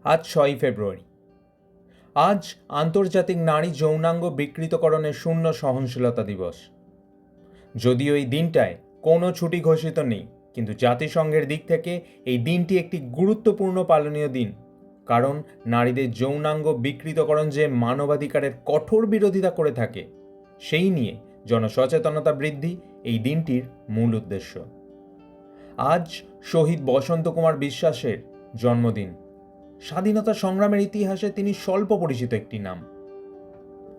আজ 6ই ফেব্রুয়ারি। আজ আন্তর্জাতিক নারী যৌনাঙ্গ বিকৃতকরণের শূন্য সহনশীলতা দিবস। যদিও এই দিনটায় কোনো ছুটি ঘোষিত নেই, কিন্তু জাতিসংঘের দিক থেকে এই দিনটি একটি গুরুত্বপূর্ণ পালনীয় দিন, কারণ নারীদের যৌনাঙ্গ বিকৃতকরণ যে মানবাধিকারের কঠোর বিরোধিতা করে থাকে সেই নিয়ে জনসচেতনতা বৃদ্ধি এই দিনটির মূল উদ্দেশ্য। আজ শহীদ বসন্ত কুমার বিশ্বাসের জন্মদিন। স্বাধীনতা সংগ্রামের ইতিহাসে তিনি স্বল্প পরিচিত একটি নাম।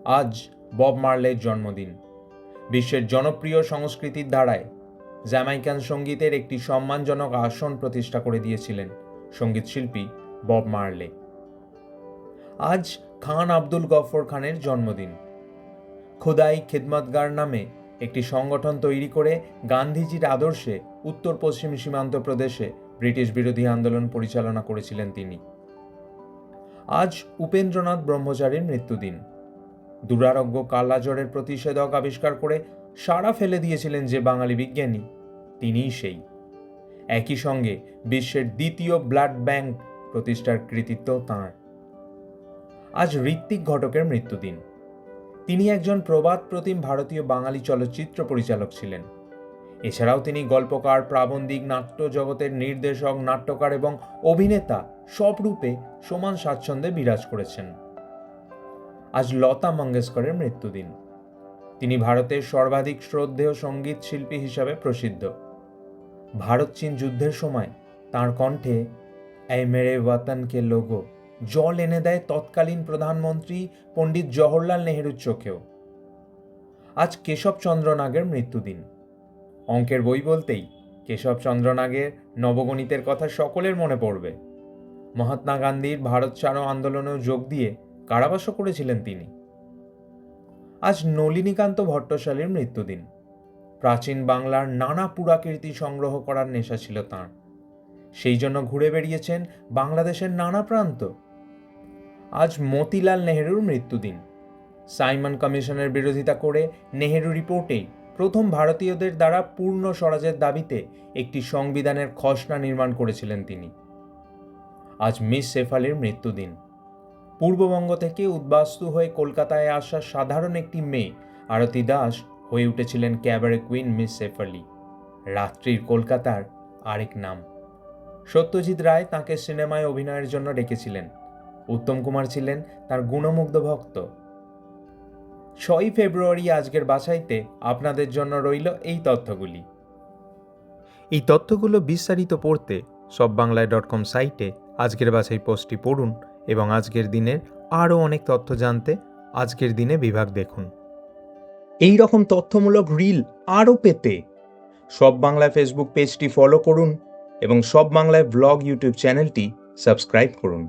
আজ বব মার্লের জন্মদিন। বিশ্বের জনপ্রিয় সংস্কৃতির ধারায় জ্যামাইকান সঙ্গীতের একটি সম্মানজনক আসন প্রতিষ্ঠা করে দিয়েছিলেন সঙ্গীতশিল্পী বব মার্লে। আজ খান আব্দুল গফর খানের জন্মদিন। খুদাই খিদমতগার নামে একটি সংগঠন তৈরি করে গান্ধীজির আদর্শে উত্তর পশ্চিম সীমান্ত প্রদেশে ব্রিটিশ বিরোধী আন্দোলন পরিচালনা করেছিলেন তিনি। আজ উপেন্দ্রনাথ ব্রহ্মচারীর মৃত্যুদিন। দুরারোগ্য কালাজ্বরের প্রতিষেধক আবিষ্কার করে সাড়া ফেলে দিয়েছিলেন যে বাঙালি বিজ্ঞানী, তিনিই সেই। একই সঙ্গে বিশ্বের দ্বিতীয় ব্লাড ব্যাংক প্রতিষ্ঠার কৃতিত্ব তাঁর। আজ ঋত্বিক ঘটকের মৃত্যুদিন। তিনি একজন প্রবাদ প্রতিম ভারতীয় বাঙালি চলচ্চিত্র পরিচালক ছিলেন। এছাড়াও তিনি গল্পকার, প্রাবন্ধিক, নাট্য জগতের নির্দেশক, নাট্যকার এবং অভিনেতা সব রূপে সমান স্বাচ্ছন্দ্যে বিরাজ করেছেন। আজ লতা মঙ্গেশকরের মৃত্যুদিন। তিনি ভারতের সর্বাধিক শ্রদ্ধেয় সঙ্গীত শিল্পী হিসাবে প্রসিদ্ধ। ভারত চীন যুদ্ধের সময় তাঁর কণ্ঠে এ মেরে ওয়াতন কে লোগো জল এনে দেয় তৎকালীন প্রধানমন্ত্রী পণ্ডিত জওহরলাল নেহরুর চোখেও। আজ কেশবচন্দ্র নাগের মৃত্যুদিন। অঙ্কের বই বলতেই কেশবচন্দ্র নাগের নবগণিতের কথা সকলের মনে পড়বে। মহাত্মা গান্ধীর ভারত ছাড়ো আন্দোলনেও যোগ দিয়ে কারাবাসও করেছিলেন তিনি। আজ নলিনীকান্ত ভট্টশালীর মৃত্যুদিন। প্রাচীন বাংলার নানা পুরাকীর্তি সংগ্রহ করার নেশা ছিল তাঁর। সেই জন্য ঘুরে বেরিয়েছেন বাংলাদেশের নানা প্রান্ত। আজ মতিলাল নেহেরুর মৃত্যুদিন। সাইমন কমিশনের বিরোধিতা করে নেহেরু রিপোর্টেই প্রথম ভারতীয়দের দ্বারা পূর্ণ স্বরাজের দাবিতে একটি সংবিধানের খসড়া নির্মাণ করেছিলেন তিনি। আজ মিস শেফালির মৃত্যুদিন। পূর্ববঙ্গ থেকে উদ্বাস্তু হয়ে কলকাতায় আসা সাধারণ একটি মেয়ে আরতি দাস হয়ে উঠেছিলেন ক্যাবারে কুইন মিস শেফালি, রাত্রির কলকাতার আরেক নাম। সত্যজিৎ রায় তাঁকে সিনেমায় অভিনয়ের জন্য ডেকেছিলেন। উত্তম কুমার ছিলেন তার গুণমুগ্ধ ভক্ত। 6ই ফেব্রুয়ারি আজকের বাছাইতে আপনাদের জন্য রইল এই তথ্যগুলি। এই তথ্যগুলো বিস্তারিত পড়তে সববাংলায়.com সাইটে আজকের বাছাই পোস্টটি পড়ুন এবং আজকের দিনের আরও অনেক তথ্য জানতে আজকের দিনে বিভাগ দেখুন। এই রকম তথ্যমূলক রিল আরও পেতে সব বাংলায় ফেসবুক পেজটি ফলো করুন এবং সব বাংলায় ব্লগ ইউটিউব চ্যানেলটি সাবস্ক্রাইব করুন।